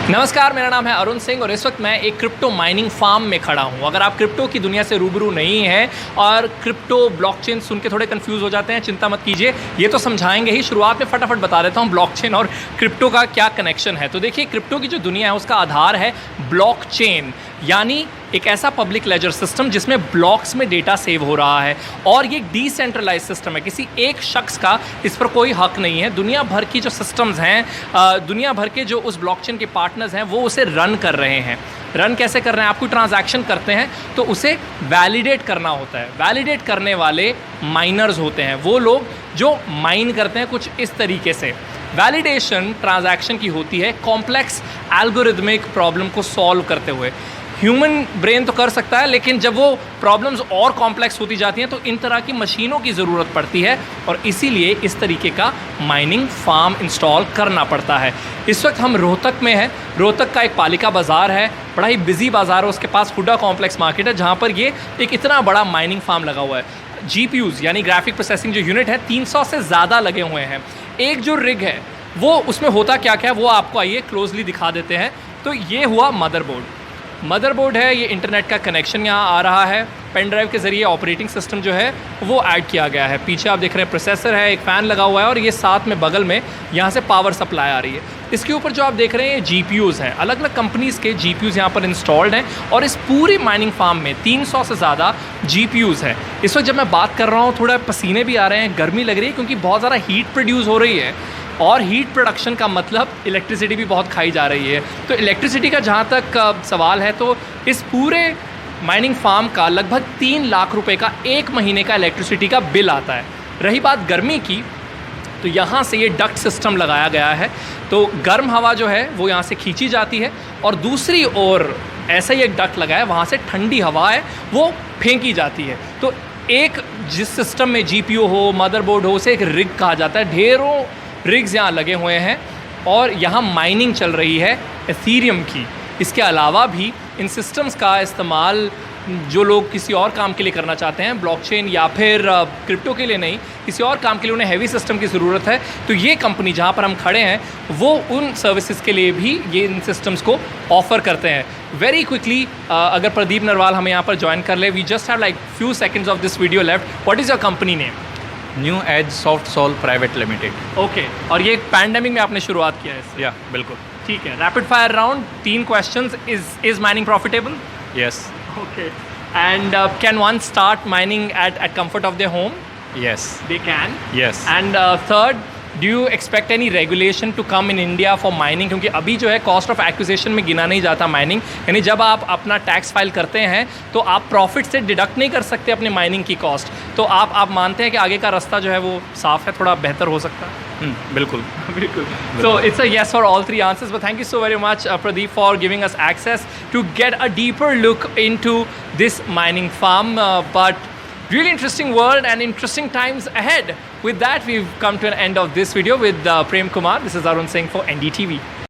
नमस्कार, मेरा नाम है अरुण सिंह और इस वक्त मैं एक क्रिप्टो माइनिंग फार्म में खड़ा हूं। अगर आप क्रिप्टो की दुनिया से रूबरू नहीं हैं और क्रिप्टो ब्लॉकचेन सुन के थोड़े कंफ्यूज हो जाते हैं, चिंता मत कीजिए, ये तो समझाएंगे ही। शुरुआत में फटाफट बता देता हूं ब्लॉकचेन और क्रिप्टो का क्या कनेक्शन है। तो देखिए, क्रिप्टो की जो दुनिया है उसका आधार है ब्लॉकचेन, यानी एक ऐसा पब्लिक लेजर सिस्टम जिसमें ब्लॉक्स में डेटा सेव हो रहा है और ये डिसेंट्रलाइज सिस्टम है। किसी एक शख्स का इस पर कोई हक नहीं है। दुनिया भर की जो सिस्टम्स हैं, दुनिया भर के जो उस ब्लॉकचेन के पार्टनर्स हैं वो उसे रन कर रहे हैं। रन कैसे कर रहे हैं? आप कोई ट्रांजैक्शन करते हैं तो उसे वैलिडेट करना होता है। वैलिडेट करने वाले माइनर्स होते हैं, वो लोग जो माइन करते हैं कुछ इस तरीके से। वैलिडेशन ट्रांजैक्शन की होती है कॉम्प्लेक्स एल्गोरिथमिक प्रॉब्लम को सॉल्व करते हुए। ह्यूमन ब्रेन तो कर सकता है, लेकिन जब वो प्रॉब्लम्स और कॉम्प्लेक्स होती जाती हैं तो इन तरह की मशीनों की ज़रूरत पड़ती है और इसीलिए इस तरीके का माइनिंग फार्म इंस्टॉल करना पड़ता है। इस वक्त हम रोहतक में हैं। रोहतक का एक पालिका बाज़ार है, बड़ा ही बिजी बाज़ार है। उसके पास हुडा कॉम्प्लेक्स मार्केट है जहाँ पर ये एक इतना बड़ा माइनिंग फार्म लगा हुआ है। GPUs यानी ग्राफिक प्रोसेसिंग जो यूनिट है 300 से ज़्यादा लगे हुए हैं। एक जो रिग है वो उसमें होता क्या क्या है वो आपको आइए क्लोजली दिखा देते हैं। तो ये हुआ मदरबोर्ड है, ये इंटरनेट का कनेक्शन यहाँ आ रहा है। पेन ड्राइव के ज़रिए ऑपरेटिंग सिस्टम जो है वो ऐड किया गया है। पीछे आप देख रहे हैं प्रोसेसर है, एक फ़ैन लगा हुआ है और ये साथ में बगल में यहाँ से पावर सप्लाई आ रही है। इसके ऊपर जो आप देख रहे हैं ये GPUs हैं, अलग अलग कंपनीज़ के GPUs यहाँ पर इंस्टॉल्ड हैं और इस पूरी माइनिंग फार्म में 300 से ज़्यादा GPUs हैं। इस वक्त जब मैं बात कर रहा हूँ थोड़ा पसीने भी आ रहे हैं, गर्मी लग रही है क्योंकि बहुत ज़्यादा हीट प्रोड्यूस हो रही है और हीट प्रोडक्शन का मतलब इलेक्ट्रिसिटी भी बहुत खाई जा रही है। तो इलेक्ट्रिसिटी का जहाँ तक सवाल है तो इस पूरे माइनिंग फार्म का लगभग 3 लाख रुपए का एक महीने का इलेक्ट्रिसिटी का बिल आता है। रही बात गर्मी की, तो यहाँ से ये डक्ट सिस्टम लगाया गया है, तो गर्म हवा जो है वो यहाँ से खींची जाती है और दूसरी ओर ऐसा ही एक डक्ट लगा है, वहाँ से ठंडी हवा है वो फेंकी जाती है। तो एक जिस सिस्टम में GPU हो, मदरबोर्ड हो, उसे एक रिग कहा जाता है। ढेरों रिग्स यहाँ लगे हुए हैं और यहाँ माइनिंग चल रही है एथीरियम की। इसके अलावा भी इन सिस्टम्स का इस्तेमाल जो लोग किसी और काम के लिए करना चाहते हैं, ब्लॉकचेन या फिर क्रिप्टो के लिए नहीं, किसी और काम के लिए उन्हें हैवी सिस्टम की ज़रूरत है, तो ये कंपनी जहाँ पर हम खड़े हैं वो उन सर्विसेज के लिए भी ये इन सिस्टम्स को ऑफ़र करते हैं। वेरी क्विकली अगर प्रदीप नरवाल हमें यहाँ पर ज्वाइन कर ले, we just have like few seconds of this video left. What is your company name? New Age Soft Soul Private Limited. Okay, और ये पैंडेमिक में आपने शुरुआत किया है इससे? या बिल्कुल। ठीक है, rapid fire round, 3 questions. Is mining profitable? Yes. Okay, and can one start mining at comfort of their home? Yes they can. Yes. And third, do you expect any regulation to come in India for mining? क्योंकि अभी जो है cost of acquisition में गिना नहीं जाता mining, यानी जब आप अपना टैक्स फाइल करते हैं तो आप प्रॉफिट से डिडक्ट नहीं कर सकते अपने माइनिंग की कॉस्ट। तो आप मानते हैं कि आगे का रास्ता जो है वो साफ है, थोड़ा बेहतर हो सकता है? बिल्कुल बिल्कुल। So it's a yes for all 3 answers, but thank you so very much Pradeep for giving us access to get a deeper look into this mining farm, but really interesting world and interesting times ahead. With that, we've come to an end of this video with Prem Kumar. This is Arun Singh for NDTV.